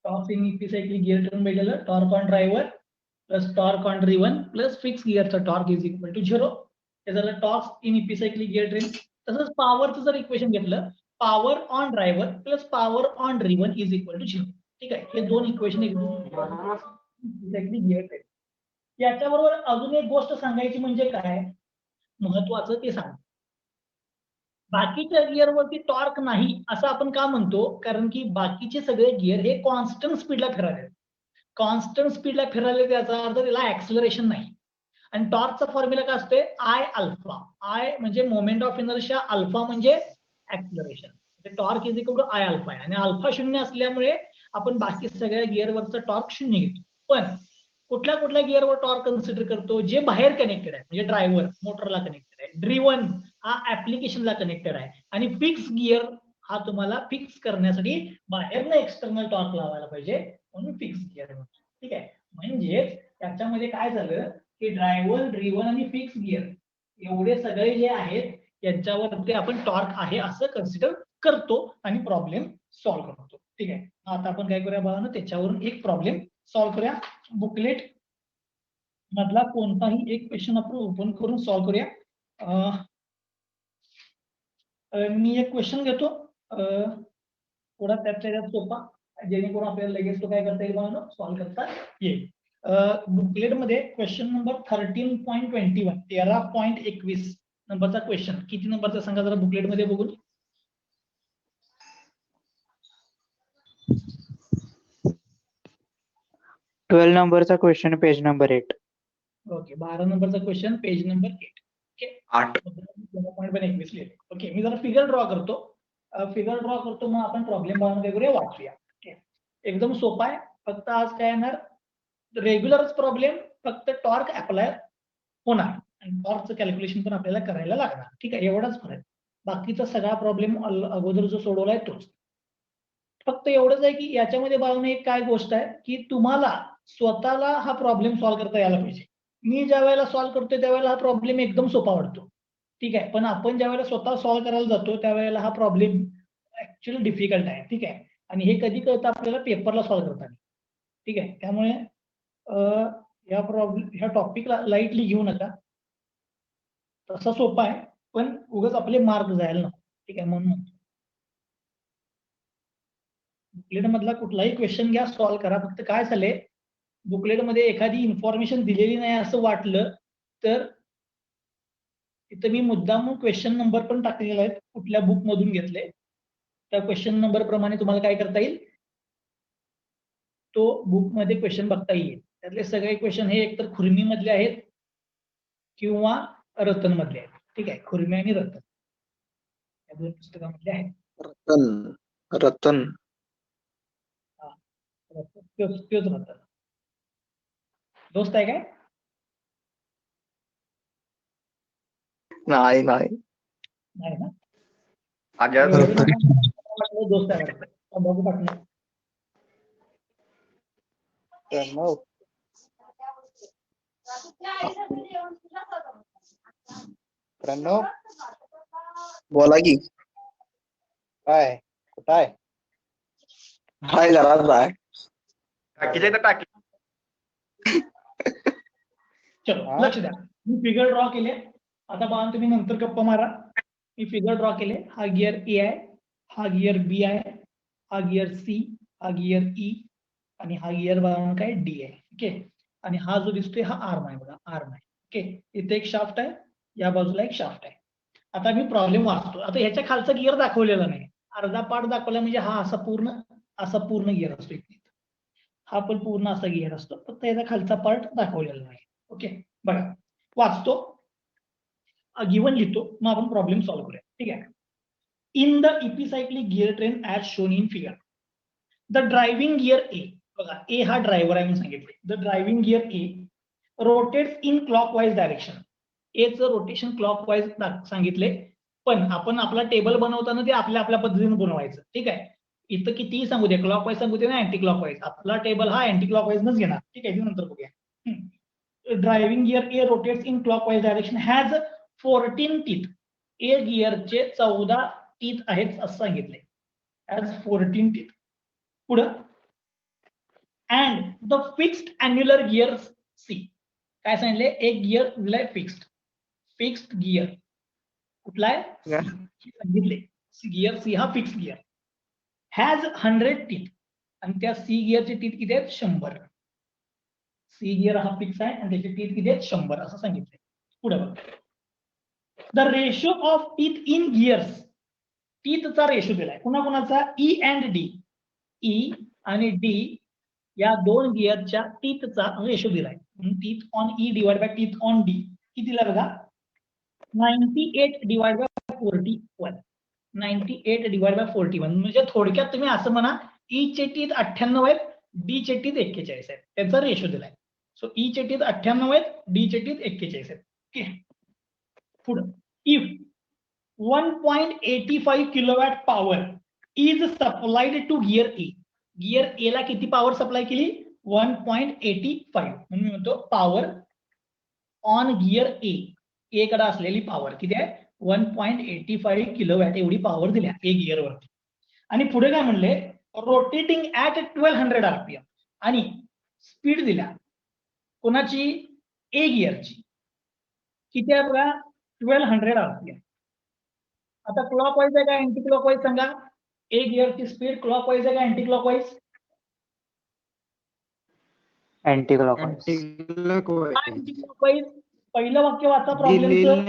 Torque in epicyclic gear train भेटलेलं torque on driver plus torque on driven plus fix गिअरचा torque is equal to 0. हे झालं torque in epicyclic gear train. तसंच पॉवरचं जर equation घेतलं power on driver plus power on driven is equal to 0. ठीक आहे, हे दोन इक्वेशन इपिसायक्लिक गिअर ट्रेन. याच्याबरोबर अजून एक गोष्ट सांगायची म्हणजे काय महत्वाचं ते सांग. बाकीच्या गिअरवरती टॉर्क नाही असं आपण का म्हणतो, कारण की बाकीचे सगळे गिअर हे कॉन्स्टंट स्पीडला फिरायले. कॉन्स्टंट स्पीडला फिरायले त्याचा अर्थ त्याला ऍक्सलरेशन नाही. आणि टॉर्कचा फॉर्म्युला काय असते आय अल्फा. आय म्हणजे मोमेंट ऑफ इनर्शिया, अल्फा म्हणजे acceleration. Torque is equal to I alpha आहे आणि अल्फा शून्य असल्यामुळे आपण बाकी सगळ्या गिअरवरचा टॉर्क शून्य घेतो. पण कुठल्या कुठल्या गिअरवर टॉर्क कन्सिडर करतो जे बाहेर कनेक्टेड आहे, म्हणजे ड्रायव्हर मोटरला कनेक्टेड आहे, ड्रिव्हन हा ऍप्लिकेशनला कनेक्टेड आहे आणि फिक्स गिअर हा तुम्हाला फिक्स करण्यासाठी बाहेरनं एक्सटर्नल टॉर्क लावायला पाहिजे म्हणून फिक्स गिअर. ठीक आहे, म्हणजे त्याच्यामध्ये काय झालं की ड्रायव्हर ड्रिव्हन आणि फिक्स गिअर एवढे सगळे जे आहेत यांच्यावरती आपण टॉर्क आहे असं कन्सिडर करतो आणि प्रॉब्लेम सॉल्व्ह करतो. ठीक आहे, आता आपण काय करूया बघा ना, त्याच्यावरून एक प्रॉब्लेम सॉल्व्ह करूया. बुकलेट मधला कोणताही एक क्वेश्चन आपण ओपन करून सॉल्व्ह करूया. मी एक क्वेश्चन घेतो थोडा त्याच्या सोपा, जेणेकरून आपल्याला लगेच तो काय करता येईल बघा सॉल्व्ह करता येईल. बुकलेट मध्ये क्वेश्चन नंबर 13.21 13.21 नंबरचा क्वेश्चन किती नंबरचा सांगा जरा बुकलेट मध्ये बघून. 12 नंबरचा क्वेश्चन पेज नंबर 8. ओके, 12 नंबरचा क्वेश्चन पेज नंबर 8. ओके 8.21 लिहिले. ओके, मी जरा फिगर ड्रॉ करतो. मग आपण प्रॉब्लेम काय करूया वाचूया. ओके, एकदम सोपा आहे. फक्त आज काय येणार रेग्युलरच प्रॉब्लेम, फक्त टॉर्क अप्लाय होणार आणि टॉर्कचं कॅल्क्युलेशन पण आपल्याला करायला लागणार. ठीक आहे, एवढाच फरक. बाकीचा सगळा प्रॉब्लेम अगोदर जो सोडवलाय तोच. फक्त एवढंच आहे की याच्यामध्ये बघणं एक काय गोष्ट आहे की तुम्हाला स्वतःला हा प्रॉब्लेम सॉल्व्ह करता यायला पाहिजे. मी ज्या वेळेला सॉल्व्ह करतोय त्यावेळेला हा प्रॉब्लेम एकदम सोपा वाटतो. ठीक आहे, पण आपण ज्या वेळेला स्वतः सॉल्व्ह करायला जातो त्यावेळेला हा प्रॉब्लेम ऍक्च्युअली डिफिकल्ट आहे. ठीक आहे, आणि हे कधी कळतं आपल्याला पेपरला सॉल्व्ह करताना. ठीक आहे, त्यामुळे ह्या टॉपिकला लाईटली घेऊ नका. तसा सोपा आहे पण उगाच आपले मार्क जायला नको. ठीक आहे, म्हणून बुकलेट मधला कुठलाही क्वेश्चन घ्या सॉल्व्ह करा. फक्त काय झालंय बुकलेट मध्ये एखादी इन्फॉर्मेशन दिलेली नाही असं वाटलं तर इथं मी मुद्दाम क्वेश्चन नंबर पण टाकलेला आहे कुठल्या बुक मधून घेतले त्या क्वेश्चन नंबर प्रमाणे तुम्हाला काय करता येईल तो बुक मध्ये क्वेश्चन बघता येईल. त्यातले सगळे क्वेश्चन हे एकतर खुर्मी मधले आहेत किंवा रतन मधले आहेत. ठीक आहे, खुर्मी आणि रतन या दोन पुस्तकामधले आहेत. रतन तोच रतन दोस्त आहे काय? नाही नाही ना, दोस्त आहे बघू पाठवणार. प्रणव बोला की काय कुठं आहे? हाय घरात आहे. चलो लक्ष द्या, मी फिगर ड्रॉ केले. आता बघा तुम्ही नंतर गप्पा मारा. मी फिगर ड्रॉ केले. हा गिअर ए आहे, हा गिअर बी आहे, हा गिअर सी, हा गिअर ई आणि हा गिअर बघा काय डी आहे. ओके, आणि हा जो दिसतोय हा आर्म आहे बघा, आर्म आहे. ओके, इथे एक शाफ्ट आहे, या बाजूला एक शाफ्ट आहे. आता मी प्रॉब्लेम वाचतो. आता ह्याच्या खालचा गिअर दाखवलेला नाही, अर्धा पार्ट दाखवला म्हणजे हा असा पूर्ण गिअर असतो. हा पण पूर्ण असा गिअर असतो, फक्त याचा खालचा पार्ट दाखवलेला नाही. ओके, बघा वाचतो, गिवन लिहितो, मग आपण प्रॉब्लेम सॉल्व्ह करूया. ठीक आहे. In the epicyclic gear train as shown in figure, the driving gear A, बघा ए हा ड्रायव्हर आहे म्हणून सांगितले. The driving gear A rotates in clockwise direction. एचं रोटेशन क्लॉकवाईज सांगितले, पण आपण आपला टेबल बनवताना ते आपल्या आपल्या पद्धतीने बनवायचं. ठीक आहे, इथं कितीही सांगू दे, क्लॉकवाईज सांगू दे ना अँटी क्लॉकवाईज, आपला टेबल हा अँटी क्लॉकवाईजनच घेणार. ठीक आहे, नंतर बघूया. Driving gear A rotates in clockwise direction has 14 teeth. A गिअरचे 14 टीथ आहेत असं सांगितले, हॅज 14 टीथ. पुढं and the fixed angular gear C. काय सांगितले? एक गिअर दिलाय फिक्स्ड गिअर कुठला आहे? सांगितले गिअर सी हा फिक्स गिअर हॅज 100 टीथ आणि त्या सी गिअरचे टीथ किती आहेत? 100. सी गिअर हा फिक्स आहे आणि त्याचे टीथ किती आहेत? 100 असं सांगितलंय. पुढे बघा. The ratio of teeth in gears. टीथचा रेशो दिलाय कुणाचा? E and D. ई आणि डी या दोन गिअरच्या टीथचा रेशो दिलाय. Teeth on E divide by teeth on D किती दिला बघा? 98 डिवाइड बाय 41. 98 डिवाइड बाय 41 म्हणजे थोडक्यात तुम्ही असं म्हणा ई चे टीथ 98 आहेत, डी चे टीथ 41 आहेत. त्याचा रेशो दिलाय. सो ई चे टीथ 98 आहेत, डी चे टीथ 41 आहेत. ओके. पुढे if 1.85 kilowatt power is supplied to gear A. Gear A ला किती पॉवर सप्लाय केली? 1.85. म्हणून मी म्हणतो power on gear A. A कडे असलेली पॉवर किती आहे? 1.85 किलोवॅट एवढी पॉवर दिल्या ए गिअर वरती. आणि पुढे काय म्हणले? रोटेटिंग ऍट 1200 आरपीएम आणि स्पीड दिल्या कोणाची? ए गिअरची. किती आहे बघा? 1200 आरपीएम. आता क्लॉकवाईज आहे का अँटी क्लॉकवाईज सांगा? ए गिअरची स्पीड क्लॉकवाईज आहे का anti clockwise? Anti clockwise. Anti clockwise. पहिलं वाक्य वाचा प्रॉब्लेमचं.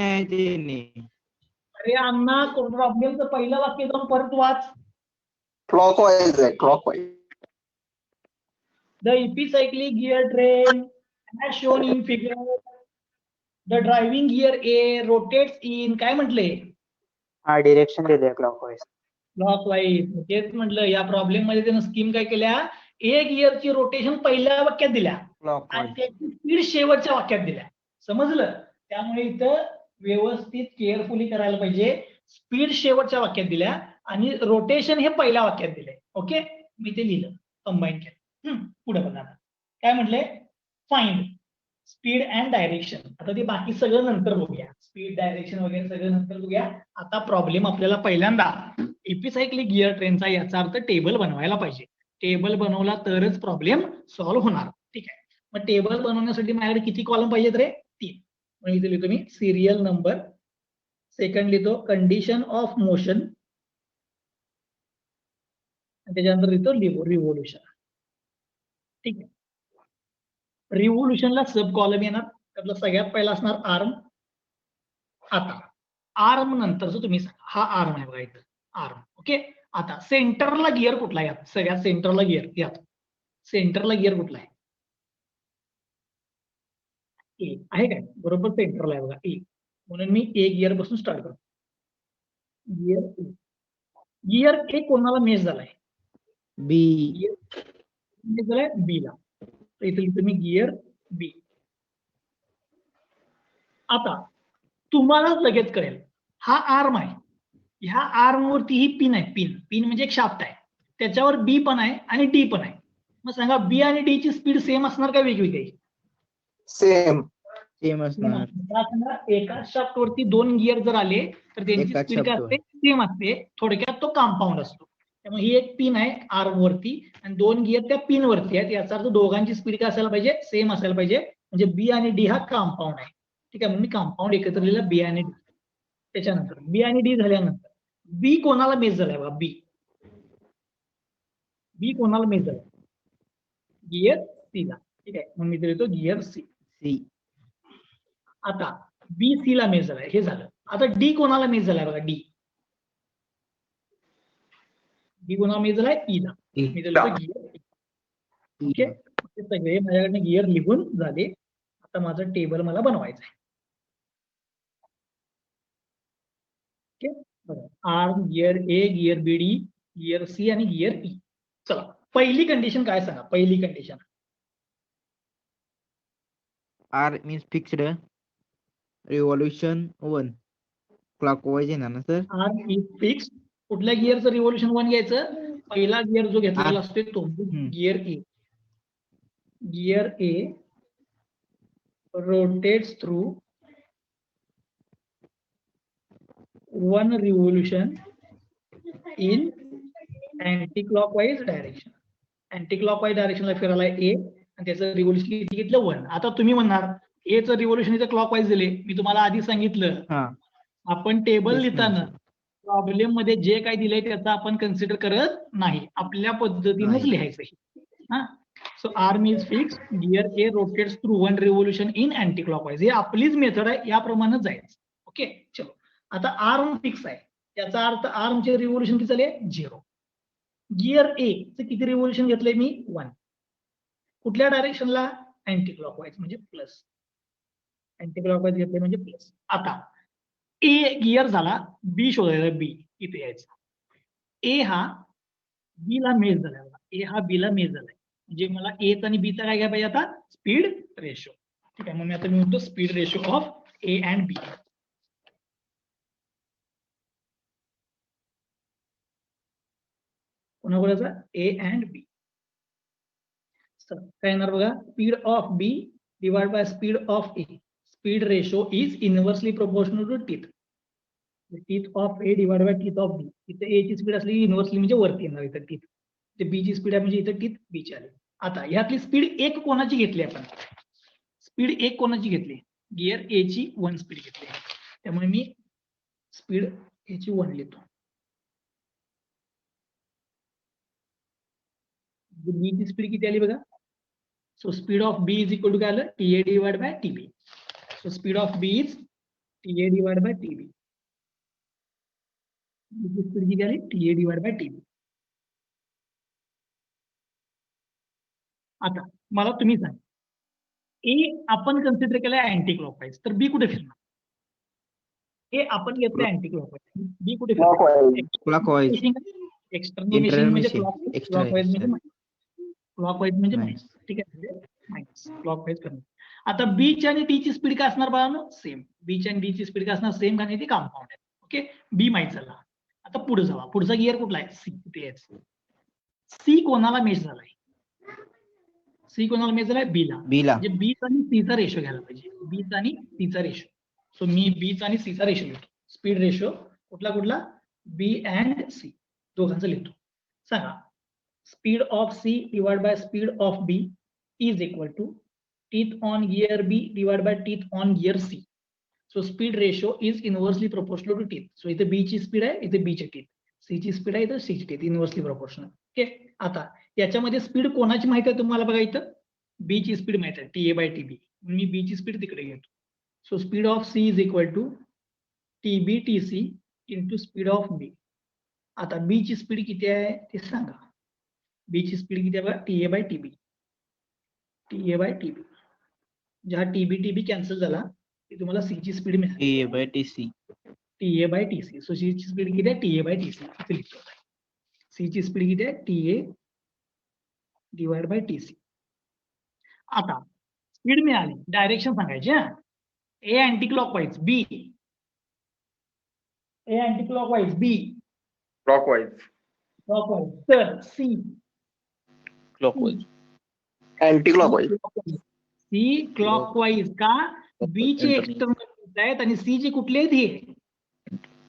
अरे अण्णा प्रॉब्लेमचं पहिलं वाक्य जाऊन परत वाच. क्लॉकवाईज आहे, clockwise. The epicyclic gear train as shown in figure. The driving gear A rotates in काय म्हटले? हा डिरेक्शन दिले क्लॉकवाईज. क्लॉकवाईज. तेच म्हटलं या प्रॉब्लेम मध्ये त्यानं स्कीम काय केल्या? ए गिअरची रोटेशन पहिल्या वाक्यात दिल्या आणि त्याची स्पीड शेवटच्या वाक्यात दिल्या. समजलं? त्यामुळे इथं व्यवस्थित केअरफुली करायला पाहिजे. स्पीड शेवटच्या वाक्यात दिल्या आणि रोटेशन हे पहिल्या वाक्यात दिले. ओके, मी ते लिहिलं कंबाईन केलं. पुढे बघा काय म्हटलंय? Find speed and direction. आता ते बाकी सगळं नंतर बघूया. स्पीड डायरेक्शन वगैरे सगळं नंतर बघूया. आता प्रॉब्लेम आपल्याला पहिल्यांदा एपिसायक्लिक गिअर ट्रेनचा याचा अर्थ टेबल बनवायला पाहिजे. टेबल बनवला तरच प्रॉब्लेम सॉल्व्ह होणार. ठीक आहे. मग टेबल बनवण्यासाठी माझ्याकडे किती कॉलम पाहिजेत रे? 3. मग इथे लिहितो मी सिरियल नंबर, सेकंड लिहितो कंडिशन ऑफ मोशन, त्याच्यानंतर लिहितो रिव्होल्युशन. ठीक आहे. रिव्होल्युशनला सब कॉलम येणार. त्यातला सगळ्यात पहिला असणार आर्म. आता आर्म नंतरच तुम्ही सांगा. हा आर्म आहे बघा इथं आर्म. ओके. आता सेंटरला गिअर कुठला आहे? यात सगळ्यात सेंटरला गिअर यात सेंटरला गिअर कुठला आहे? ए आहे काय? बरोबर सेंटरला आहे बघा ए. म्हणून मी ए गिअर पासून स्टार्ट करतो. Gear A. गिअर ए कोणाला मेच झालाय? बी. मेच झालाय बी ला. तर इथे तुम्ही गिअर बी. आता तुम्हाला लगेच कळेल हा आर्म आहे. ह्या आर्म वरती ही पिन आहे. पिन म्हणजे एक शाफ्ट आहे. त्याच्यावर बी पण आहे आणि डी पण आहे. मग सांगा बी आणि डी ची स्पीड सेम असणार का वेगवेगळी? सेम. सांगा एका शाफ्ट वरती 2 गिअर जर आले तर त्यांची स्पीड काय असते? सेम असते. थोडक्यात तो कंपाऊंड असतो. त्यामुळे ही एक पिन आहे आर्म वरती आणि 2 गिअर त्या पिन वरती आहेत. याचा अर्थ दोघांची स्पीड काय असायला पाहिजे? सेम असायला पाहिजे. म्हणजे बी आणि डी हा कंपाऊंड आहे. ठीक आहे. म्हणून मी कंपाऊंड एकत्र लिहिलं बी आणि डी. त्याच्यानंतर बी आणि डी झाल्यानंतर बी कोणाला मेच झालाय बघा? बी कोणाला मेच झालाय? गिअर सी ला. ठीक आहे. म्हणून मी लिहितो गिअर सी. आता बी सी ला मेच झालाय. हे झालं. आता डी कोणाला मेच झालाय बघा? डी कोणाला मेच झालाय? ई ला. मी लिहितो गिअर. ओके. सगळे माझ्याकडनं गिअर लिहून झाले. आता माझं टेबल मला बनवायचं आहे. Arm, gear A, gear B, D, gear C आणि गिअर ई. चला पहिली कंडिशन काय सांगा? पहिली condition R means fixed, revolution 1 clockwise येणार ना सर? Arm is fix. कुठल्या गिअरचं रिव्हॉल्युशन 1 घ्यायचं? पहिला गिअर जो घेतलेला असतो तो gear A. Gear A rotates through 1 revolution in anti-clockwise direction. Anti clockwise डायरेक्शनला फिरायला ए आणि त्याचं रिव्होल्युशन किती घेतलं 1. आता तुम्ही म्हणणार एचं रिव्होल्युशन इथं क्लॉकवाईज दिले. मी तुम्हाला आधी सांगितलं हा आपण टेबल Yes, लिहिताना ma'am. प्रॉब्लेम मध्ये जे काय दिलंय त्याचा आपण कन्सिडर करत नाही. आपल्या पद्धतीनेच नाही. लिहायचं हे. हा so arm is fix gear A rotates through 1 revolution in anti clockwise. हे आपलीच मेथड आहे, याप्रमाणे जायचं. ओके चलो. आता आर्म फिक्स आहे याचा अर्थ आर्मचे रिव्होल्युशन किती झाले 0. गिअर ए चे किती रिव्होल्युशन घेतले मी 1. कुठल्या डायरेक्शनला अँटी क्लॉकवाईज म्हणजे प्लस. अँटी क्लॉकवाईज घेतले म्हणजे प्लस. आता ए गिअर झाला, बी शोधायचा, बी इथे यायचा. ए हा बी ला मेज झाला, ए हा बी ला मेज झालाय म्हणजे मला ए आणि बी चा काय घ्या पाहिजे आता स्पीड रेशो. ठीक आहे, म्हणून आता मी म्हणतो speed ratio of A and B. कोणाकोणाचा ए अँड बी. काय येणार बघा, speed of B divide by speed of A. Speed ratio is inversely proportional to teeth. Teeth of A divide by teeth of B. इथे A ची speed असली inversely म्हणजे वरती येणार इथं टीथ. ते बी ची स्पीड आहे म्हणजे इथं टीथ बी ची आली. आता ह्यातली स्पीड एक कोणाची घेतली आपण, स्पीड एक कोणाची घेतली, गिअर ए ची 1 स्पीड घेतली. त्यामुळे मी स्पीड ए ची 1 लिहितो. बी ची स्पीड किती आली बघा. So speed of B is equal to काय आलं T A divide by T B. So speed of B is T A divide by T B. Speed किती आली T A divide by T B. आता मला तुम्ही सांग, ए आपण consider केलाय अँटी क्लॉकवाईज, तर बी कुठे फिरणार. ए आपण घेतलं अँटी क्लॉकवाईज, बी कुठे Clockwise. Clockwise. External Internal meshing म्हणजे meshing. Extra क्लॉकवाईज म्हणजे extra. क्लॉकवाईज म्हणजे Nice. मायनस. ठीक आहे, मायनस क्लॉकवाईज करणार. आता बी ची आणि टी ची स्पीड काय असणार बाळांनो सेम. बी ची आणि डी ची स्पीड काय असणार सेम, कारण ते कंपाऊंड आहे. ओके, बी माहित झाला. आता पुढे जावा, पुढचा गिअर कुठला आहे सी. कुठे आहे सी, कोणाला मेश झालाय, सी कोणाला मेज झालाय बी ला. B ला. म्हणजे बी आणि सी चा रेशो घ्यायला पाहिजे, बी आणि सी चा रेशो. सो मी बी आणि सी चा रेशो लिहितो. स्पीड रेशो कुठला कुठला बी अँड सी दोघांचा लिहितो. सांगा speed of C divide by speed of B is equal to teeth on gear B divide by teeth on gear C. So speed ratio is inversely proportional to teeth. So इथे B ची speed आहे, इथे B ची teeth. C ची speed आहे, इथे C ची teeth, inversely proportional. Okay, आता याच्यामध्ये स्पीड कोणाची माहिती आहे तुम्हाला बघा, इथं बी ची स्पीड माहिती आहे T A by T B. मी बी ची स्पीड तिकडे घेतो. So speed of C is equal to T B T C into speed of B. आता बी ची स्पीड किती आहे ते सांगा. बी ची स्पीड किती आहे बघा T A by T B. T A by T B, ज्या टी बी कॅन्सल झाला की तुम्हाला सी ची स्पीड मिळाली A by TC. T A by T C. So C ची स्पीड किती आहे T A by T C इथे लिहितो. सी ची स्पीड किती आहे T A divide by T C. आता स्पीड मिळाली, डायरेक्शन सांगायची. हा A anti clockwise, B A anti clockwise, B Clockwise. Clockwise. तर C Clockwise. Anti-clockwise. C clockwise का, बी चे Internal. एक्सटर्नल टीथ आहेत आणि सी चे कुठले आहेत हे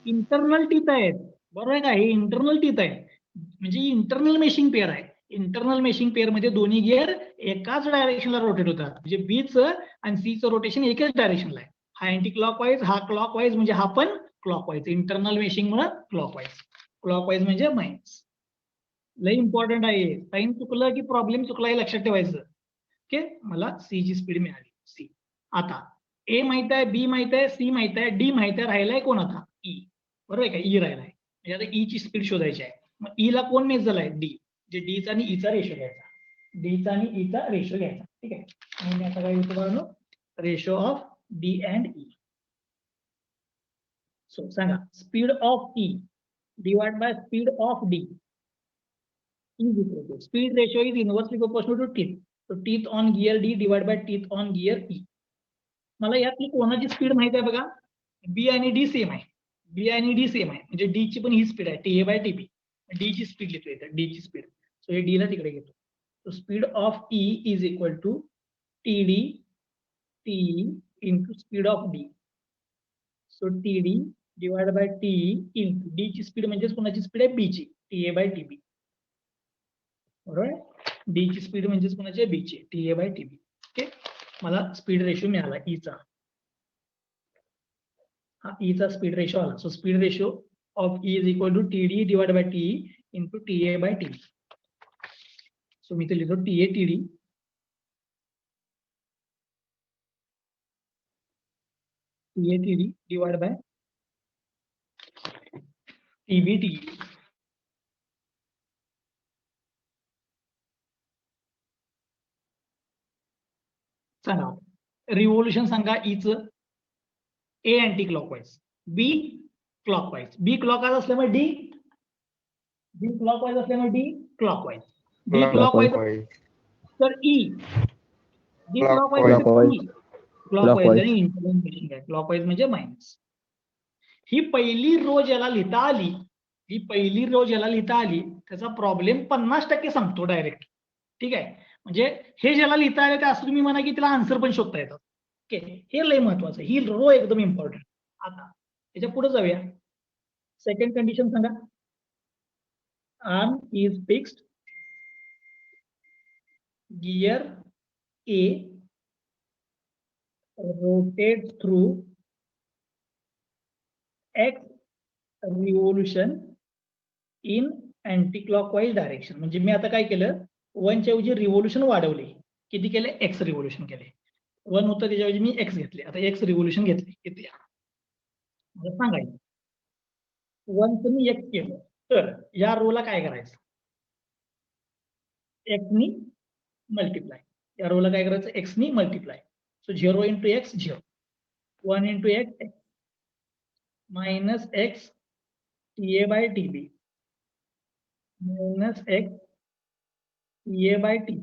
इंटरनल टीथ आहेत. बरोबर आहे का, हे इंटरनल टीथ आहे म्हणजे इंटरनल मेशिंग पेअर आहे. इंटरनल मेशिंग पेअर मध्ये दोन्ही गिअर एकाच डायरेक्शनला रोटेट होतात, म्हणजे बी च आणि सी चं रोटेशन एकाच डायरेक्शनला आहे. हा अँटी क्लॉकवाईज, हा क्लॉकवाईज, म्हणजे हा पण क्लॉकवाईज. इंटरनल मेशिंग मुळे क्लॉकवाईज. क्लॉकवाईज म्हणजे मायनस. लय इम्पॉर्टंट आहे, साईन चुकलं की प्रॉब्लेम चुकला हे लक्षात ठेवायचं. ओके, मला सी ची स्पीड मिळाली सी. आता ए माहित आहे, बी माहित आहे, सी माहित आहे, डी माहित आहे, राहिलाय कोण आता ई. बरोबर आहे का, ई राहिलाय. म्हणजे आता ई ची स्पीड शोधायची आहे. मग ई ला कोण मेज झालाय डी, जे डी चा आणि ई चा रेशो घ्यायचा. डी चा आणि ई चा रेशो घ्यायचा. ठीक आहे, म्हणून मी आता काय घेतो बघा ratio of D and E. So सांगा speed of E divide by speed of D is equal to speed ratio is inversely proportional to teeth. So teeth on gear D divided by teeth on gear E. मला यातली कोणाची speed माहिती आहे बघा, बी आणि D same आहे. बी आणि D same आहे म्हणजे डी ची पण ही स्पीड आहे T A by T B. D ची स्पीड लिहितो इथं, डी ची स्पीड. सो हे डी ला तिकडे घेतो. So speed of E is equal to T D T into speed of D. So T D divide by T into D ची speed म्हणजे कोणाची स्पीड आहे बी ची, T A by T B. बरोबर. D ची speed म्हणजेच कोणाची B ची TA बाय TB. ओके, मला स्पीड रेशो मिळाला E चा. हा E चा स्पीड रेशो आला. So speed ratio of E is equal to TD divide by TE into TA by TB. So मी इथे लिहितो TD डिवाइड बाय TE. सांगा रिव्होल्यूशन सांगा each. A anti clockwise, B clockwise. B clockwise असल्यामुळे D clockwise असल्यामुळे D clockwise. D clockwise तर E. D clockwise clockwise आणि intervention आहे. क्लॉकवाईज म्हणजे मायनस. ही पहिली रोज याला लिहिता आली त्याचा प्रॉब्लेम 50% संपतो डायरेक्ट. ठीक आहे, म्हणजे हे ज्याला लिहिता आलं ते असं तुम्ही म्हणा की त्याला आन्सर पण शोधता येतात. ओके, हे लय महत्वाचं, ही रो एकदम इम्पॉर्टंट. आता त्याच्या पुढे जाऊया. सेकंड कंडिशन सांगा. Arm is fixed, gear A rotates through x revolution in anti-clockwise direction. म्हणजे मी आता काय केलं, 1 च्या ऐवजी रिव्होल्यूशन वाढवले. किती केले? x रिव्होल्यूशन केले. 1 होतं त्याच्याऐवजी मी x घेतले. आता x रिव्होल्यूशन घेतले. किती मला सांगायचं. 1 चं मी x केलं तर या रोला काय करायचं? x नी मल्टिप्लाय. या रोला काय करायचं? x नी multiply. So 0 into x 0, 1 into x x minus x TA by TB minus x TA by TB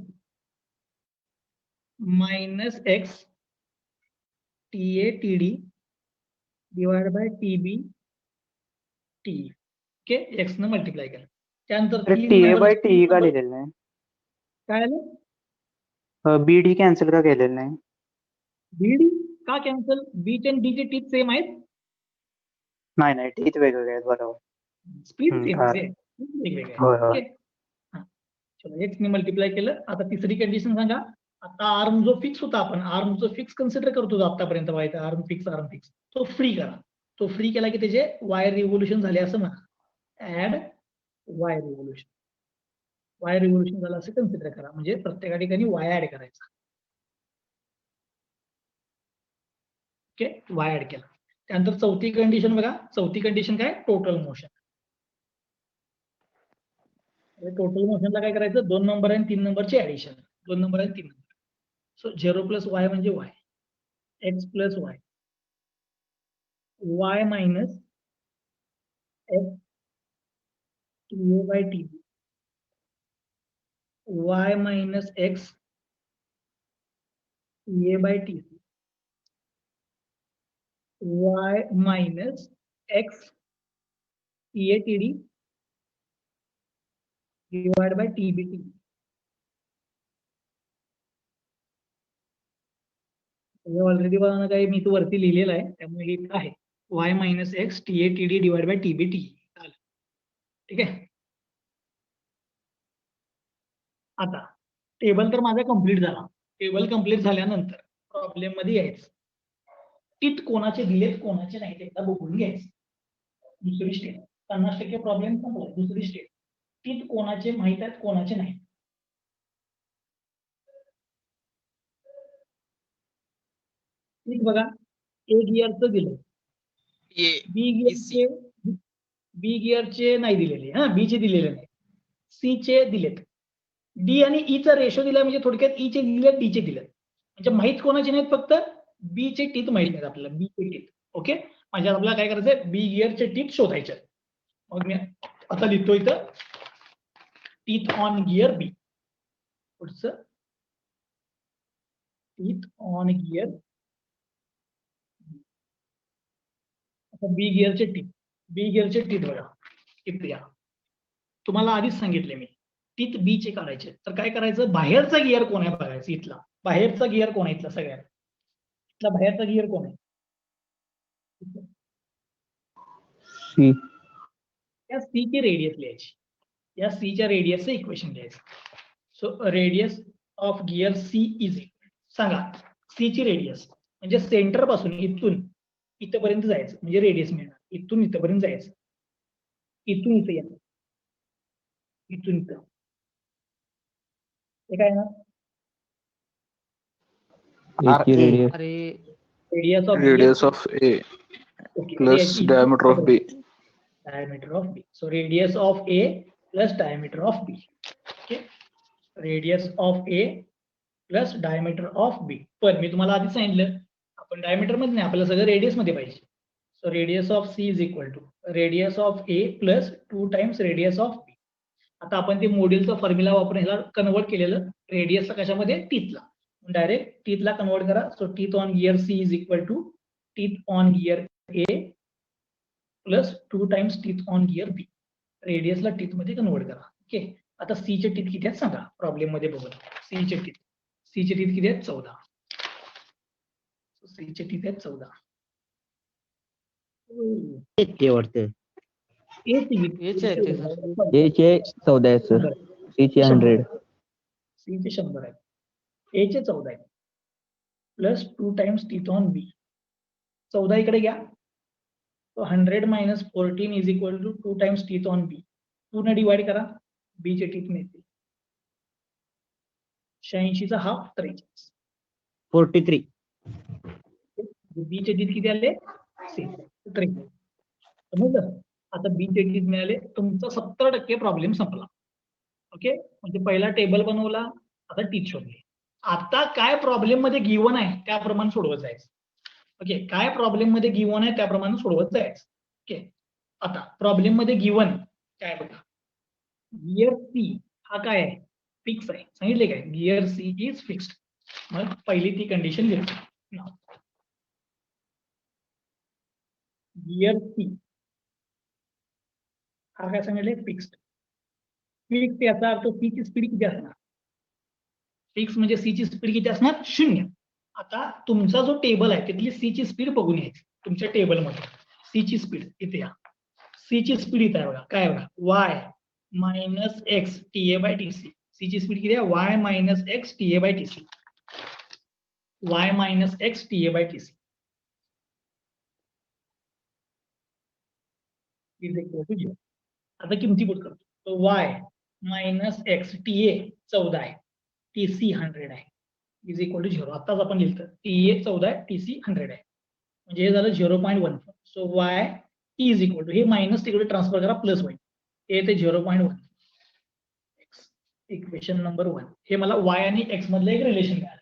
minus x TA TD divided by TB T. Okay, x न मल्टिप्लाय केलं. त्यानंतर TA bye TE का लिहिलेलं नाही? काय आलं? BD cancel का केलेलं नाही? BD का कॅन्सल? बी चे आणि डी चे टीप सेम आहेत. नाही टीच वेगवेगळे आहेत. बरोबर. स्पीड हम्म, सेम हा. आहे, वेगवेगळे होय, आहे. होय. ओके, चलो एक्स ने मल्टिप्लाय केलं. आता तिसरी कंडिशन सांगा. आता आर्म जो फिक्स होता, आपण आर्म जो फिक्स कन्सिडर करतो आतापर्यंत व्हायचा आर्म फिक्स तो फ्री करा. तो फ्री केला की त्याचे वाय रिव्होल्यूशन झाले असं म्हणा. ऍड वाय रिव्होल्यूशन झालं असं कन्सिडर करा. म्हणजे प्रत्येका ठिकाणी वाय ऍड करायचा. ओके, वाय ऍड केला. त्यानंतर चौथी कंडिशन बघा. चौथी कंडिशन काय? Total motion. टोटल मोशनला काय करायचं? 2 नंबर आणि 3 नंबरचे ऍडिशन. 2 नंबर आणि 3 नंबर. सो 0 प्लस वाय म्हणजे Y, X plus Y, Y minus X TA by TB, Y minus X TA by TC, Y minus X TA TD divide by TBT. Already बघा काही मी तो वरती लिहिलेला आहे, त्यामुळे हे आहे Y minus X TA TD divide by TBT. ठीक आहे. आता टेबल तर माझा कंप्लीट झाला. टेबल कंप्लीट झाल्यानंतर प्रॉब्लेम मध्ये यायचं. टीत कोणाचे दिलेत कोणाचे नाहीत एकदा बघून घ्यायचं. दुसरी स्टेप 50% प्रॉब्लेम संपला. दुसरी स्टेप टीत कोणाचे माहित आहेत कोणाचे नाही. ठीक बघा, ए गिअरचं दिलं, बी गिअरचे नाही दिलेले. हा, बी चे दिलेले नाही, सी चे दिलेत. डी आणि ई चा रेशो दिला म्हणजे थोडक्यात ई चे दिले, डी चे दिले. म्हणजे माहित कोणाचे नाहीत, फक्त बी चे टीत माहित नाहीत आपल्याला. बी चे टीत. ओके, म्हणजे आपल्याला काय करायचंय? बी गिअरचे टीत शोधायचे. मग मी आता लिहितो इथं टीथ ऑन गिअर बी. पुढचं टीथ ऑन गिअर. आता बी गिअरचे टीथ बघा इथे या. तुम्हाला आधीच सांगितले मी टीथ बी चे काढायचे. तर काय करायचं? बाहेरचा गिअर कोण आहे बघायचं. इथला बाहेरचा गिअर कोण आहे? इथला सगळ्यात इथला बाहेरचा गिअर कोण आहे? सी. या सी ची रेडियस लिहायची. या सी च्या रेडियसचं इक्वेशन लिहायचं. So radius of gear C is सांगा सी ची रेडियस म्हणजे सेंटर पासून इथून इथपर्यंत जायचं म्हणजे रेडियस मिळणार. इथून इथपर्यंत जायचं, इथून इथं यायचं, इथून इथं हे काय ना याची रेडियस अरे radius of Radius of A plus diameter of B. diameter of B. So radius of A plus diameter of B. Okay. Radius of A plus diameter of B. पण मी तुम्हाला आधी सांगितलं आपण डायमीटर मध्ये नाही आपल्याला सगळं रेडियस मध्ये पाहिजे. So radius of C is equal to radius of A plus 2 times radius of B. आता आपण ते मॉड्यूलचा फॉर्म्युला वापरून ह्याला कन्वर्ट केलेलं रेडियसला कशामध्ये टीथला डायरेक्ट टीथला कन्वर्ट करा. So teeth on gear C is equal to teeth on gear A plus 2 times teeth on gear B. रेडियसला टीथ मध्ये कन्वर्ट करा. ओके. आता सी चे टीथ किती आहेत सांगा प्रॉब्लेम मध्ये बघून. सी चे टीथ किती आहेत 14. सी चे टीथ आहेत 14. ते वाटतं ए चे किती? A चे आहेत ते, sir. ए चे 14 आहेत सर, सी चे 100. सी चे 100 आहेत, ए चे 14 आहेत प्लस 2 टाइम्स टीथ ऑन बी. 14 इकडे घ्या. So 100 minus 14 is equal to 2 times teeth on B. 2 ने डिवाइड करा, B चे टीथ मिळतील. 86 चा हाफ 43. 43. B चे टीथ किती आले? 43. समजलं? आता B चे टीथ मिळाले, तुमचा 70% प्रॉब्लेम संपला. ओके, म्हणजे पहिला टेबल बनवला, आता टीथ शोधले. आता काय प्रॉब्लेम मध्ये गिवन आहे त्याप्रमाणे सोडवत जायचं. ओके, काय प्रॉब्लेम मध्ये गिवन आहे त्याप्रमाणे सोडवत जायचं. ओके, आता प्रॉब्लेम मध्ये गिवन काय बघा, गिअर सी हा काय आहे? फिक्स आहे. सांगितले काय? Gear C is fixed. मग पहिली ती कंडिशन लिहितो. गिअर सी हा काय सांगितले? फिक्स्ड. फिक्स याचा अर्थ सी ची स्पीड किती असणार? फिक्स म्हणजे सी ची स्पीड किती असणार? 0. आता तुमचा जो टेबल आहे तिथली सी ची स्पीड बघून यायची. तुमच्या टेबलमध्ये सी ची स्पीड इथे या. सी ची स्पीड इथे आहे बघा. काय बघा? Y minus X T A by T C. C ची स्पीड किती आहे? Y minus X T A by T C. Y minus X T A by T C is equal to 0. आता किमती पुट करतो. तो Y minus X T A 14 आहे, T C 100 आहे, is equal to 0. आताच आपण लिहिलं टी ए 14 आहे, टी सी 100 आहे, म्हणजे हे झालं 0.14. So Y is equal to हे मायनस तिकडे ट्रान्सफर करा प्लस होईल. ए ते 0.1 इक्वेशन नंबर 1. हे मला वाय आणि एक्स मधलं एक रिलेशन मिळालं.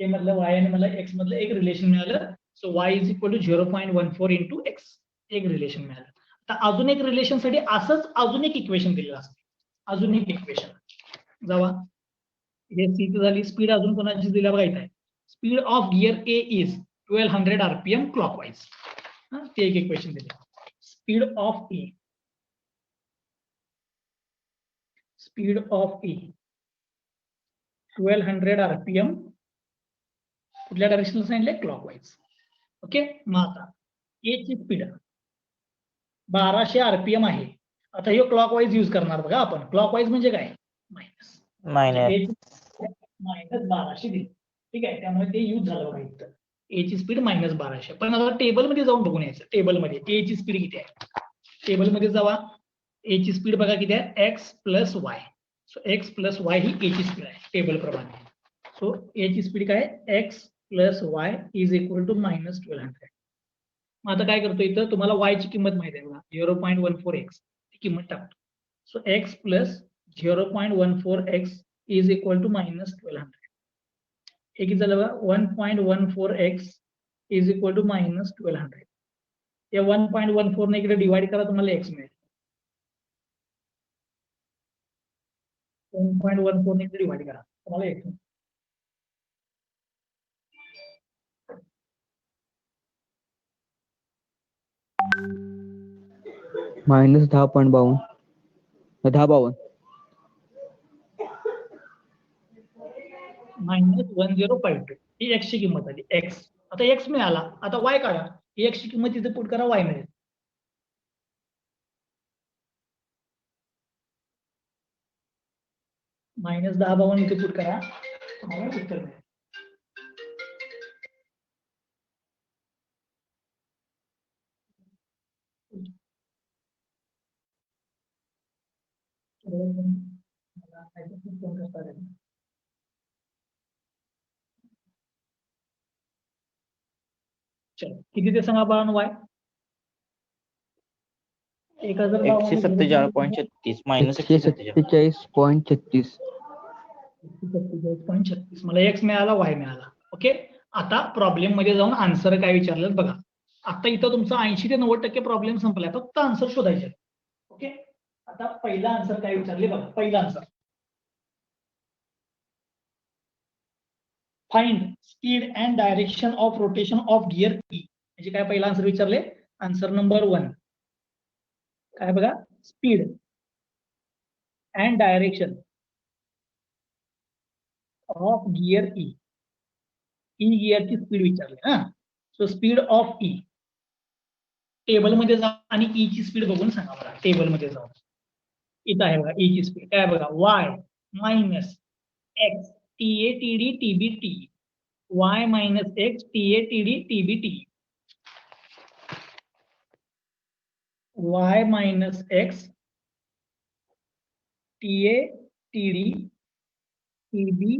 हे मधलं वाय आणि मला एक्स मधलं एक रिलेशन मिळालं. So Y is equal to 0.14 into X एक रिलेशन मिळालं. आता अजून एक रिलेशन साठी असंच अजून एक इक्वेशन दिलेलं असतं. अजून एक इक्वेशन जावा. हे सी झाली. स्पीड अजून कोणाची दिल्या बघा इथे. Speed of gear A is 1200 RPM clockwise. ते एक इक्वेशन दिले. Speed of A, speed of A 1200 RPM कुठल्या डायरेक्शनला सांगितले? क्लॉकवाइज. ओके, मग आता ए ची स्पीड 1200 RPM आहे. आता हे क्लॉकवाइज यूज करणार बघा आपण. क्लॉकवाइज म्हणजे काय? मायनस मायनस 1200 दिली. ठीक आहे, त्यामुळे ते यूज झालं बघा इथं. ए ची स्पीड मायनस 1200. पण आता टेबलमध्ये जाऊन बघून यायचं. टेबलमध्ये ए ची स्पीड किती आहे? टेबलमध्ये जावा. ए ची स्पीड बघा किती आहे? X plus Y. So X plus Y ही ए ची स्पीड आहे टेबल प्रमाणे. सो ए ची स्पीड काय? X plus Y is equal to minus 1200. मग आता काय करतो इथं? तुम्हाला वाय ची किंमत माहिती आहे बघा, 0.14 एक्स ती किंमत टाकतो. So X plus 0.14 X is equal to minus 1200. हे किती झालं बघा? 1.14 X is equal to minus 1200. या 1.14 ने इकडे डिवाइड करा, तुम्हाला एक्स मिळेल. 1.14 ने इकडे डिवाइड करा, तुम्हाला एक्स मिळेल. मायनस 10.52 10.52. मायनस 1052 ही एक्स ची किंमत आली. एक्स आता एक्स मिळाला. आता वाय काढा. एक्स ची किंमत इथे पुट करा, वाय मिळेल. -10 इथे पुट करा, तुम्हाला उत्तर मिळेल. चलो किती ते सांगा बाळांनो वाय 147.36 मायनस 147.36 147.36 मला एक्स मिळाला वाय मिळाला. ओके, आता प्रॉब्लेम मध्ये जाऊन आन्सर काय विचारलं बघा. आता इथं तुमचा 80 ते 90% प्रॉब्लेम संपलाय, फक्त आन्सर शोधायचे. ओके, आता पहिला आन्सर काय विचारले बघा. पहिला answer find speed and direction of rotation of gear E. म्हणजे काय पहिला आन्सर विचारले. आन्सर नंबर 1 काय बघा, speed and direction of gear E. E गिअरची स्पीड विचारली. हा, so speed of E. Table मध्ये जा आणि ई ची स्पीड बघून सांगा मला. टेबल मध्ये जाऊन इथं आहे बघा ई ची स्पीड काय बघा, Y minus X T A T D T B T. Y minus X T A T D T B T. Y minus X T A T D T B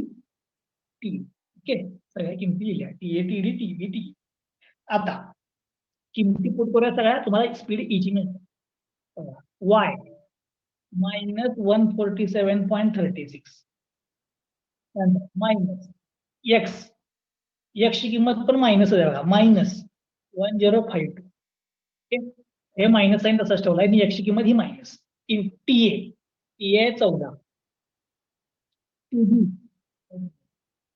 T. Okay, सगळ्या किमती लिहिल्या T A T D T B T. आता किमती put करूया सगळ्या, तुम्हाला speed ईची मिळते. Y minus 147.36 minus X. X ची किंमत पण मायनस आहे बघा, मायनस 1052. हे मायनस साईन तसाच ठेवलाय आणि एक्स ची किंमत ही minus. T A 14. TB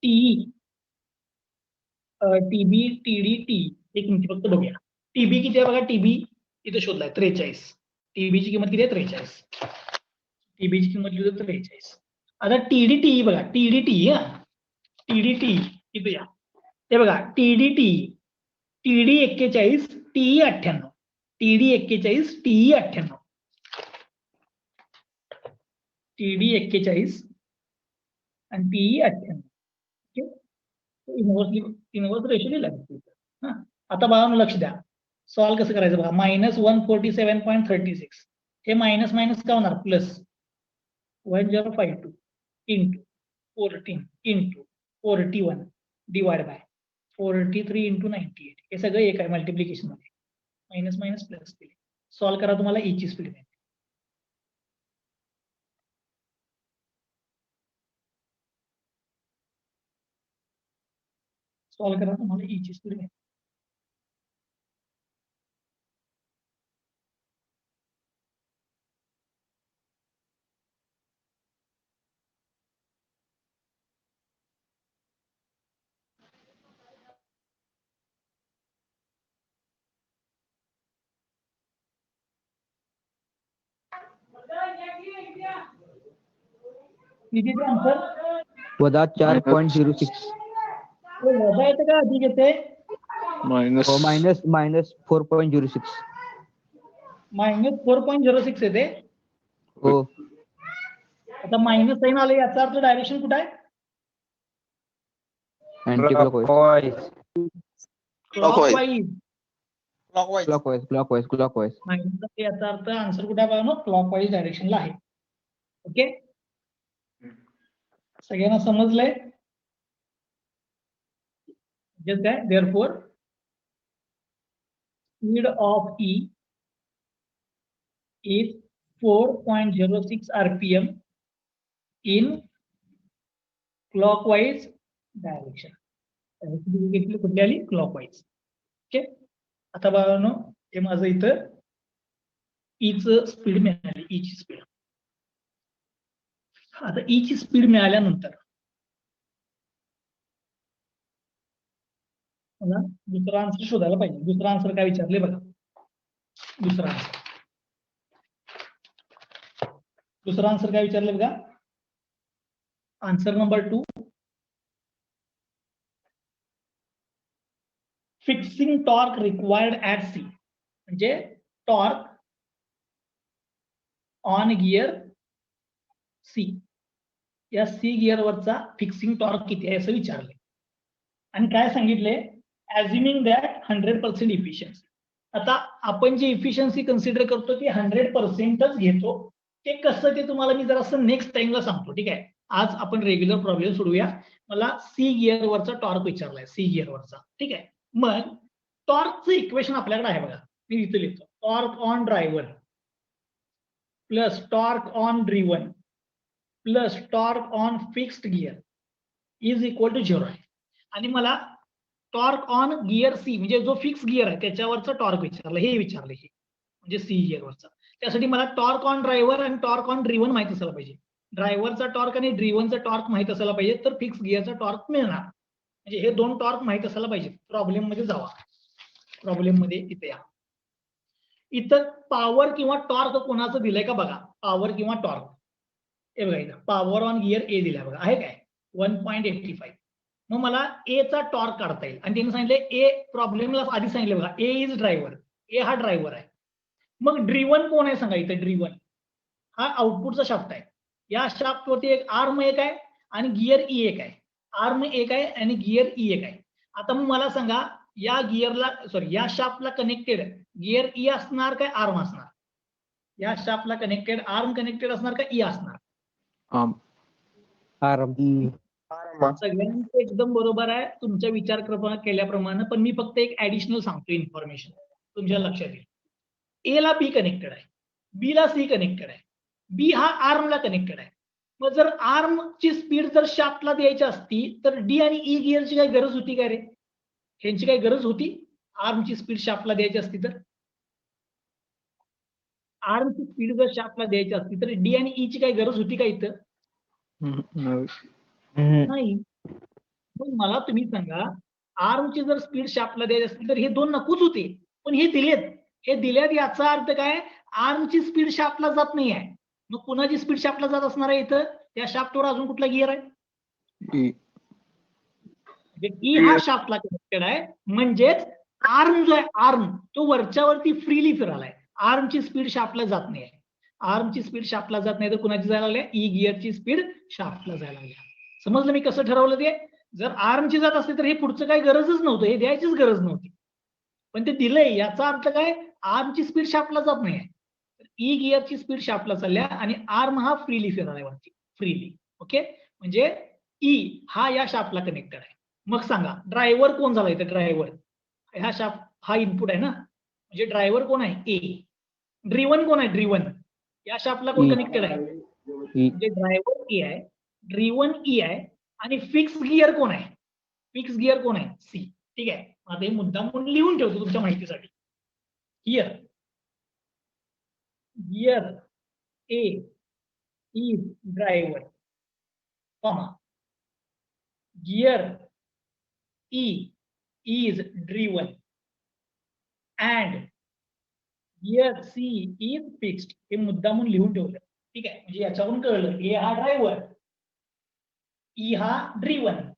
TE TB TD T हे किमती फक्त बघूया. टीबी किती आहे बघा, टीबी इथे शोधलाय 43. टीबीची किंमत किती आहे 43. टीबीची किंमत लिहितो 43. आता टीडी टी बघा, टीडी टी हा टीडी टी इथे या. ते बघा TD T TD 41 TE 98. TD 41 TE 98. TD 41 आणि टीई 98. ओके, इनवर्स रेशो लिहिला. आता बघा लक्ष द्या, सॉल्व कसं करायचं बघा. मायनस 147.36 हे मायनस मायनस का होणार plus 1052 into 14 into 41 divide by 43 into 98. हे सगळं एक आहे मल्टिप्लिकेशन मध्ये. मायनस मायनस प्लस केले. सॉल्व करा, तुम्हाला ई ची स्पीड मिळते. सॉल्व करा, तुम्हाला ई ची स्पीड मिळते. किती आन्सर वजा 4.06. वजा येते का अधिक येते. मायनस हो, मायनस 4.06. मायनस 4.06 येते. हो, आता मायनस साईन आले, याचा अर्थ डायरेक्शन कुठे आहे. Anti clockwise. Clockwise. Clockwise. Minus याचा अर्थ आन्सर कुठे आहे बघा ना, क्लॉकवाईज डायरेक्शनला आहे. ओके, सगळ्यांना समजलंय. म्हणजे काय, therefore speed of E is 4.06 rpm in clockwise direction. कुठली आली, क्लॉकवाईज. ओके, आता बघा हे माझं इथं ईच स्पीड मिळाली. ई ची स्पीड. आता ई ची स्पीड मिळाल्यानंतर मला दुसरा आन्सर शोधायला पाहिजे. दुसरा आन्सर काय विचारले बघा. दुसरा आन्सर काय विचारले बघा. Answer number 2 fixing torque required at C. म्हणजे टॉर्क ऑन गिअर सी या सी गिअरवरचा फिक्सिंग टॉर्क किती आहे असं विचारलंय आणि काय सांगितलंय ऍझ्युमिंग दॅट 100% इफिशियन्सी. आता आपण जे इफिशियन्सी कन्सिडर करतो ते 100%च घेतो. ते कसं ते तुम्हाला मी जरासं नेक्स्ट टाइमला सांगतो. ठीक आहे, आज आपण रेग्युलर प्रॉब्लेम सोडूया. मला सी गिअरवरचा टॉर्क विचारलाय, सी गिअरवरचा. ठीक आहे, मग टॉर्कचं इक्वेशन आपल्याकडे आहे बघा, मी इथे लिहितो. Torque on driver plus torque on driven plus torque on fixed gear is equal to 0 आहे. आणि मला टॉर्क ऑन गिअर सी म्हणजे जो फिक्स गिअर आहे त्याच्यावरचा टॉर्क विचारलं, हे विचारलं, हे म्हणजे सी गिअरवरचा. त्यासाठी मला टॉर्क ऑन ड्रायव्हर आणि टॉर्क ऑन ड्रिव्हन माहित असायला पाहिजे. ड्रायव्हरचा टॉर्क आणि ड्रिव्हनचा टॉर्क माहित असायला पाहिजे, तर फिक्स गिअरचा टॉर्क मिळणार. म्हणजे हे दोन टॉर्क माहित असायला पाहिजे. प्रॉब्लेम मध्ये जावा, प्रॉब्लेम मध्ये इथे या. इथं पॉवर किंवा टॉर्क कोणाचं दिलंय का बघा, पॉवर किंवा टॉर्क. हे बघा इथं पॉवर ऑन गिअर ए दिलाय बघा, आहे काय 1.85. मग मला ए चा टॉर्क काढता येईल आणि त्यांनी सांगितलं ए, प्रॉब्लेमला आधी सांगितलं बघा, ए इज ड्रायव्हर, ए हा ड्रायव्हर आहे. मग ड्रिव्हन कोण आहे सांगा, इथे ड्रिव्हन हा आउटपुटचा शाफ्ट आहे. या शाफ्ट वरती एक आर्म एक आहे आणि गिअर ई एक आहे. आर्म एक आहे आणि गिअर ई एक आहे. आता मग मला सांगा या गिअरला या शाफ्टला कनेक्टेड गिअर ई असणार काय आर्म असणार? या शाफ्टला कनेक्टेड आर्म कनेक्टेड असणार का ई असणार? आर्म. सगळ्यांचं एकदम बरोबर आहे तुमच्या विचार केल्याप्रमाणे, पण मी फक्त एक ऍडिशनल सांगतो इन्फॉर्मेशन तुमच्या लक्षात येईल. ए ला बी कनेक्टेड आहे, बी ला सी कनेक्टेड आहे, बी हा आर्मला कनेक्टेड आहे. मग जर आर्मची स्पीड जर शाफ्टला द्यायची असती तर डी आणि ई गिअरची काही गरज होती का रे? ह्यांची काही गरज होती? आर्मची स्पीड शाफ्टला द्यायची असती तर, आर्मची स्पीड जर शाफ्टला द्यायची असती तर डी आणि ई ची काही गरज होती का इथं? नाही. मग मला तुम्ही सांगा आर्मची जर स्पीड शाफ्टला द्यायची असती तर हे दोन नकोच होते, पण हे दिलेत. हे दिलेत याचा अर्थ काय, आर्मची स्पीड शाफ्टला जात नाही आहे. मग कुणाची स्पीड शाफ्टला जात असणार आहे इथं? त्या शाफ्टवर अजून कुठला गिअर आहे? ई हा शाफ्टला कनेक्टेड आहे, म्हणजेच आर्म जो आहे आर्म तो वरच्यावरती फ्रीली फिरालाय. आर्मची स्पीड शाफ्टला जात नाही आहे. आर्मची स्पीड शाफ्टला जात नाही तर कुणाची जायला लागली? ई गिअरची स्पीड शाफ्टला जायला लागली. समजलं मी कसं ठरवलं ते? जर आर्मची जात असते तर हे पुढचं काही गरजच नव्हतं, हे द्यायचीच गरज नव्हती. पण ते दिलंय याचा अर्थ काय, आर्मची स्पीड शाफ्टला जात नाही आहे. ई गिअरची स्पीड शाफ्टला चालल्या आणि आर्म हा फ्रीली फिरालाय वरती, फ्रीली. ओके, म्हणजे ई हा या शाफ्टला कनेक्टेड आहे. मग सांगा ड्रायव्हर कोण झाला इथं? ड्रायव्हर हा शाफ्ट हा इनपुट आहे ना, म्हणजे ड्रायव्हर कोण आहे? ए. ड्रिव्हन कोण आहे? ड्रिव्हन या शाफ्टला कोण कनेक्टेड आहे? म्हणजे ड्रायव्हर ए आहे, ड्रिव्हन ई आहे आणि फिक्स गिअर कोण आहे? फिक्स गिअर कोण आहे? सी. ठीक आहे, आता हे मुद्दाम म्हणून लिहून ठेवतो तुमच्या माहितीसाठी. Here gear A is driver, comma gear E is driven and gear C is fixed. हे मुद्दाम म्हणून लिहून ठेवलं. ठीक आहे, म्हणजे याच्यावरून कळलं ए हा ड्रायव्हर, ई हा ड्रिव्हन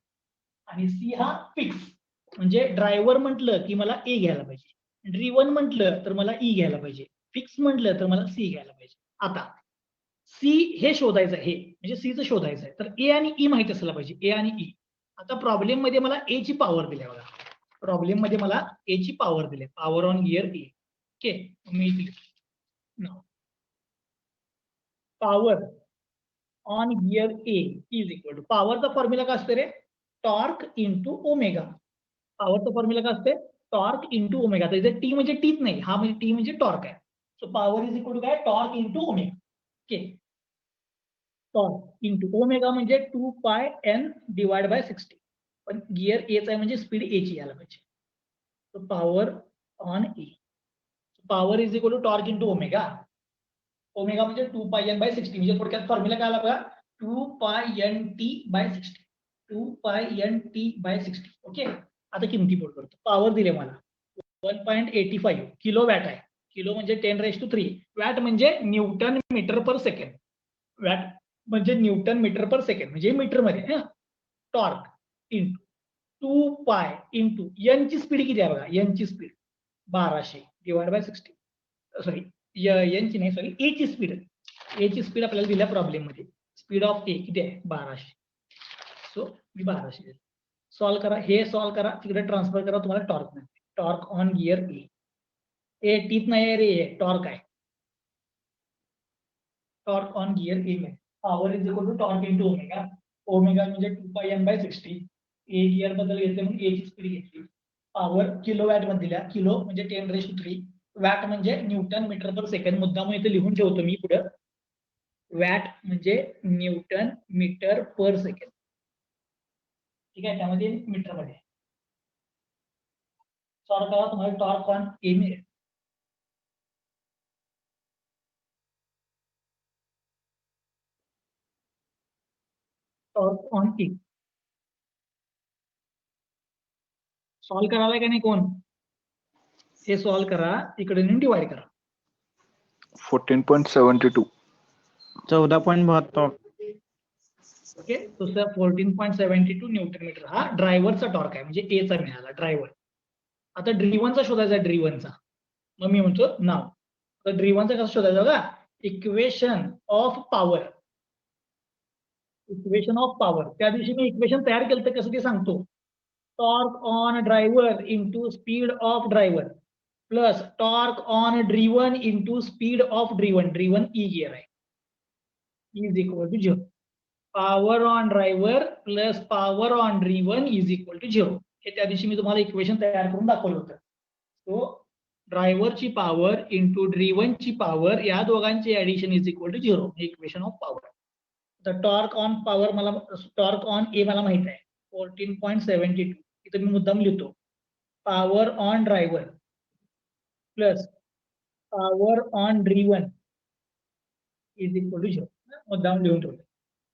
आणि सी हा फिक्स. म्हणजे ड्रायव्हर म्हटलं की मला ए घ्यायला पाहिजे, ड्रिव्हन म्हटलं तर मला ई घ्यायला पाहिजे, फिक्स म्हटलं तर मला सी घ्यायला पाहिजे. आता सी हे शोधायचं आहे, म्हणजे सीचं शोधायचं आहे, तर ए आणि ई माहित असायला पाहिजे, ए आणि ई. आता प्रॉब्लेम मध्ये मला ए ची पॉवर दिली बघा, प्रॉब्लेम मध्ये मला ए ची पॉवर दिली, power on gear A. Okay, मी power on gear A is equal to, पॉवरचा फॉर्म्युला काय असते रे? Torque into omega. पॉवरचा फॉर्म्युला काय असते? Torque into omega. तर इथे टी म्हणजे टीच नाही, हा म्हणजे टी म्हणजे टॉर्क आहे. So power is equal to काय? Torque into omega. Okay, torque into omega म्हणजे 2 पाय एन डिवाइड बाय 60. पण गिअर एच आहे म्हणजे स्पीड ए ची यायला पाहिजे. So power on A, power is equal to torque into omega. Omega म्हणजे 2 पाय एन बाय 60, म्हणजे थोडक्यात फॉर्म्युला काय आला बघा, 2 पाय एन टी बाय 60, 2 पाय एन टी बाय 60. ओके, आता किमती बोर्ड करतो. पॉवर दिले मला 1.85 किलो वॅट आहे. किलो म्हणजे 10⁻³ वॅट म्हणजे न्यूटन मीटर पर सेकंड. वॅट म्हणजे न्यूटन मीटर पर सेकंड म्हणजे मीटर मध्ये. Torque into 2 pi into N ची स्पीड किती आहे बघा, एन ची speed 1200 divide by 60. Sorry N ची नाही, सॉरी ए ची स्पीड. ए ची स्पीड आपल्याला दिल्या प्रॉब्लेम मध्ये स्पीड ऑफ ए किती आहे 1200. सो मी 1200 सॉल्व करा, हे सॉल्व करा, तिकडे ट्रान्सफर करा, तुम्हाला टॉर्क मिळते. टॉर्क ऑन गिअर ए टीत नाही रे, टॉर्क आहे. टॉर्क ऑन गिअर ए आहे. Power is equal to torque into omega. Omega म्हणजे 2πm/60. ए गिअर बद्दल घेतले म्हणून ए ची स्पीड घेतली. पॉवर किलोवॅट मध्ये दिल्या, किलो म्हणजे 10⁻³ वॅट म्हणजे न्यूटन मीटर पर सेकंड. मुद्दाम इथे लिहून ठेवतो मी पुढे. वॅट म्हणजे न्यूटन मीटर पर सेकंड. ठीक आहे, त्यामध्ये मीटर मध्ये सॉल्व करा, तुम्हाला टॉर्क ऑन ए मिळेल. टॉर्क ऑन ए सॉल्व करायला का नाही कोण? हे सॉल्व करा, इकडे डिवाइड करा. 14.72. 14.72. ओके, तो 14.72 न्यूटन मीटर हा ड्रायव्हरचा टॉर्क आहे, म्हणजे ए चा मिळाला ड्रायव्हर. आता ड्रिव्हनचा शोधायचा, ड्रिव्हनचा. मग मी म्हणतो नाव. तर ड्रिव्हनचा कसं शोधायचा बघा, equation of power. Equation of power त्या दिवशी मी इक्वेशन तयार केलं तर कसं ते सांगतो. Torque on driver into speed of driver plus torque on driven into speed of driven. Driven E gear आहे, is equal to 0. Power on driver plus power on driven is equal to 0. हे त्या दिवशी मी तुम्हाला equation तयार करून दाखवलं होतं. तो ड्रायव्हरची पॉवर इंटू ड्रिव्हनची पॉवर या दोघांची addition is equal to 0. Equation of power. तर टॉर्क ऑन पॉवर मला, टॉर्क ऑन ए मला माहित आहे 14.72. इथे मी मुद्दाम लिहितो. Power on driver plus power on driven is equal to 0. मुद्दाम लिहून ठेवतो.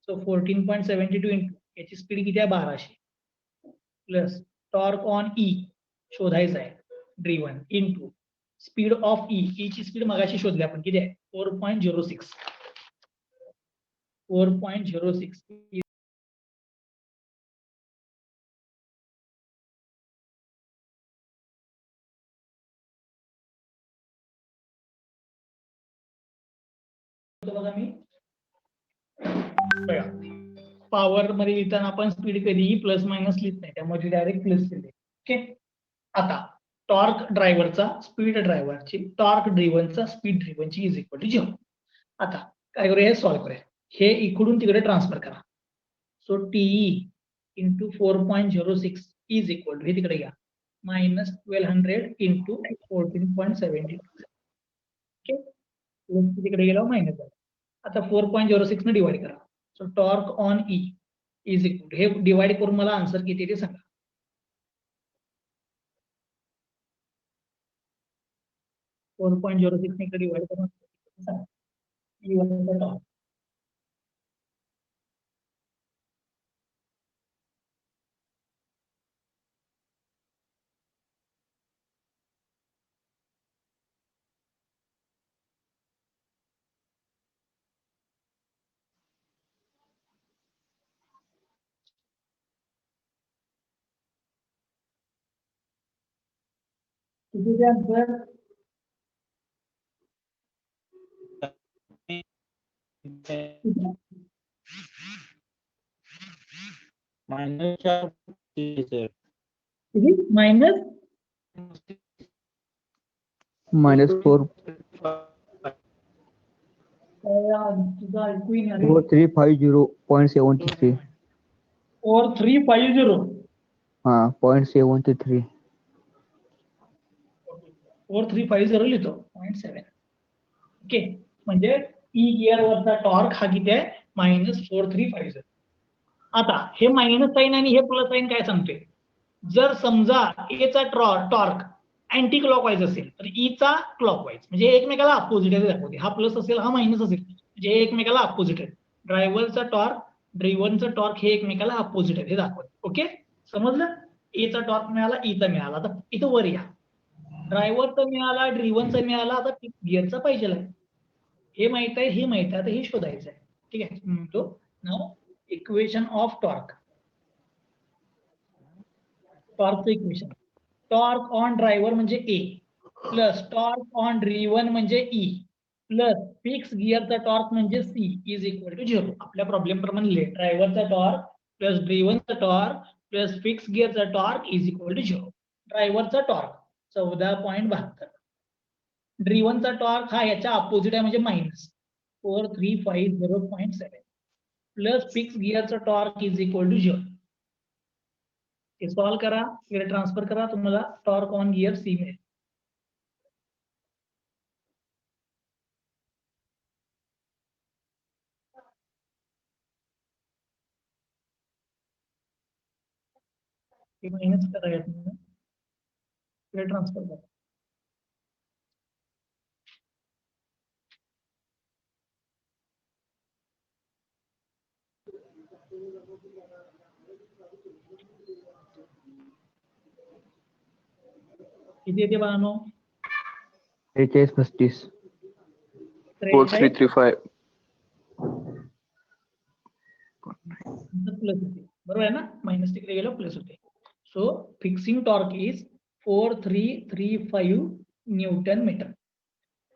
सो 14.72 इंटू याची स्पीड किती आहे 1200 प्लस टॉर्क ऑन ई शोधायचा आहे driven into speed of E. E ची स्पीड मगाशी शोधली आपण, किती आहे 4.06. 4.06 बघा मी पॉवर मध्ये लिहिताना आपण स्पीड कधीही प्लस मायनस लिहित नाही, त्यामध्ये डायरेक्ट प्लस लिहिले. ओके, आता टॉर्क ड्रायव्हरचा, स्पीड ड्रायव्हरची, टॉर्क ड्रिव्हनचा, स्पीड ड्रिव्हनची इज इक्वल टू 0. आता काय करूया, हे सॉल्व करूया. हे इकडून तिकडे ट्रान्सफर करा. So TE into 4.06 is equal to, हे तिकडे घ्या, -1200 इंटू 14.72. ओके, तिकडे गेला मायनस झाला. आता 4.06 ने डिवाइड करा. So torque on E is equal, हे डिवाइड करून मला आन्सर किती ते सांगा. 4.06 ने इकडे डिवाइड करून सांगा. E1 चा टॉर्क किती आन्सर मायनस -4 तुझा ऐकू येणार 4350.73. 4350 हा 0.73. 4350 लिहितो 0.7. ओके, म्हणजे ई गिअर वरचा टॉर्क हा किती आहे -4350. आता हे मायनस साइन आणि हे प्लस साइन काय सांगते. जर समजा ए चा टॉर्क अँटी क्लॉकवाईज असेल तर ई चा क्लॉकवाईज, म्हणजे एकमेकाला अपोजिट आहे दाखवते. हा प्लस असेल हा मायनस असेल म्हणजे हे एकमेकाला अपोजिट आहे. ड्रायव्हरचा टॉर्क ड्रिव्हनचा टॉर्क हे एकमेकाला अपोजिट आहे हे दाखवते. ओके, समजलं. ए चा टॉर्क मिळाला, ई चा मिळाला. आता इथं वर या, ड्रायव्हरचा मिळाला, ड्रिव्हनचा मिळाला. आता गिअरचा पाहिजे आहे. हे माहित आहे, हे माहित आहे, आता हे शोधायचं आहे. ठीक आहे, म्हणतो नाव इक्वेशन ऑफ टॉर्क. टॉर्कचं इक्वेशन, टॉर्क ऑन ड्रायव्हर म्हणजे A plus torque on driven म्हणजे ई प्लस फिक्स गिअरचा टॉर्क म्हणजे सी इज इक्वल टू 0. आपल्या प्रॉब्लेम प्रमाणे लिहिले ड्रायव्हरचा टॉर्क प्लस ड्रिव्हनचा टॉर्क प्लस फिक्स गिअरचा टॉर्क इज इक्वल टू 0. ड्रायव्हरचा टॉर्क 14.72. ड्रिव्हनचा टॉर्क हा याच्या अपोजिट आहे म्हणजे मायनस 4350.7 प्लस फिक्स गिअरचा टॉर्क इज इक्वल टू 0. हे सॉल्व करा, गिअर ट्रान्सफर करा, तुम्हाला टॉर्क ऑन गिअर सी मिळेल. हे मायनस करा यातनं, गिअर ट्रान्सफर करा. किती येते बाळांनो? 43-35. 4335. प्लस होते, बरोबर आहे ना? मायनस तिकडे गेलं प्लस होते. So fixing torque is 4335 newton metre.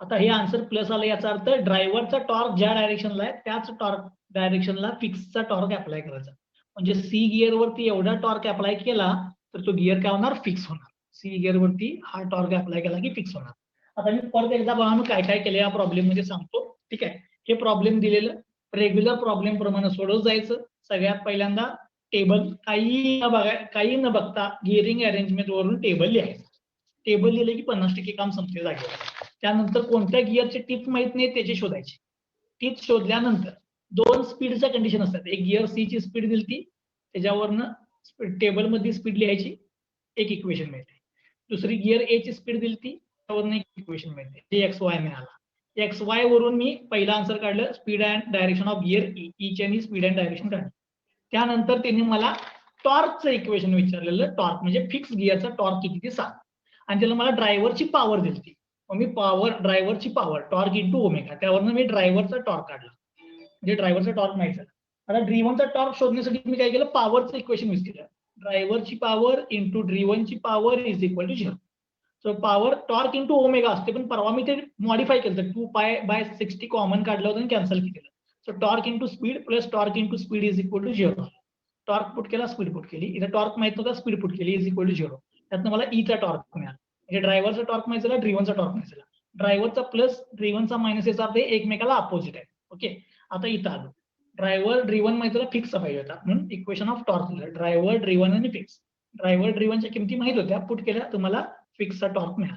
आता हे आन्सर प्लस आलं याचा अर्थ ड्रायव्हरचा टॉर्क ज्या डायरेक्शनला आहे त्याच टॉर्क डायरेक्शनला फिक्सचा टॉर्क अप्लाय करायचा. म्हणजे सी गिअर वरती एवढा टॉर्क अप्लाय केला तर तो गिअर काय होणार? फिक्स होणार. सी गिअर वरती हा टॉर्क अप्लाय केला की फिक्स होणार. आता मी परत एकदा बघा काय काय केलं या प्रॉब्लेम मध्ये सांगतो. ठीक आहे, हे प्रॉब्लेम दिलेलं रेग्युलर प्रॉब्लेम प्रमाणे सोडवत जायचं. सगळ्यात पहिल्यांदा टेबल काही न बघता गिअरिंग अरेंजमेंट वरून टेबल लिहायचं. टेबल लिहिले की 50% काम संपले जागेवर. त्यानंतर कोणत्या गिअरचे टिप्स माहित नाही त्याचे शोधायचे. टिप्स शोधल्यानंतर 2 स्पीडच्या कंडिशन असतात. एक गिअर सी ची स्पीड दिली त्याच्यावरनं टेबल मध्ये स्पीड लिहायची, एक इक्वेशन मिळते. दुसरी गिअर ए ची स्पीड दिली त्यावरनं एक इक्वेशन मिळते, ते एक्स वाय मिळाला. एक्स वाय वरून मी पहिला आन्सर काढलं, speed and direction of gear each आणि स्पीड अँड डायरेक्शन काढलं. त्यानंतर त्यांनी मला टॉर्कचं इक्वेशन विचारलेलं, टॉर्क म्हणजे फिक्स गिअरचा टॉर्क किती ते सांग, आणि त्याला मला ड्रायव्हरची पॉवर दिली. मग मी ड्रायव्हरची पॉवर टॉर्क इंटू ओमेगा, त्यावरनं मी ड्रायव्हरचा टॉर्क काढला, म्हणजे ड्रायव्हरचा टॉर्क माहिती झाला. आता ड्रिव्हनचा टॉर्क शोधण्यासाठी मी काय केलं? पॉवरचं इक्वेशन यूज केलं. ड्रायव्हरची पॉवर इंटू ड्रिव्हनची power is equal to 0. So power torque into omega असते, पण परवा मी ते मॉडिफाय केलं, 2π/60 कॉमन काढलं होतं आणि कॅन्सल केलं. So torque into speed plus torque into speed is equal to 0. Torque put केला, स्पीड पुट केली, इथं टॉर्क माहित नव्हता, स्पीड पुट केली इज इक्वल टू 0. त्यातनं मला ईचा टॉर्क मिळाला. म्हणजे ड्रायव्हरचा टॉर्क माहिती झाला, ड्रिव्हनचा टॉर्क माहिती झाला. ड्रायव्हरचा प्लस ड्रिव्हनचा मायनस याचा अर्थ एकमेकाला अपोजिट आहे. ओके, आता इथं आलो. ड्रायव्हर ड्रिव्हन माहिती झाला, फिक्स पाहिजे होता म्हणून इक्वेशन ऑफ टॉर्क दिलं. ड्रायव्हर ड्रिव्हन आणि फिक्स. ड्रायव्हर ड्रिव्हनच्या किमती माहित होत्या, पुट केल्या, तुम्हाला फिक्सचा टॉर्क मिळाला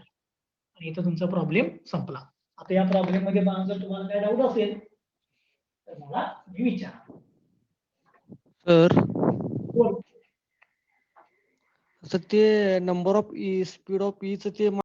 आणि इथं तुमचा प्रॉब्लेम संपला. आता या प्रॉब्लेम मध्ये जर तुम्हाला काय डाऊट असेल तर मला तुम्ही विचारा. सर ते number of speed of each ते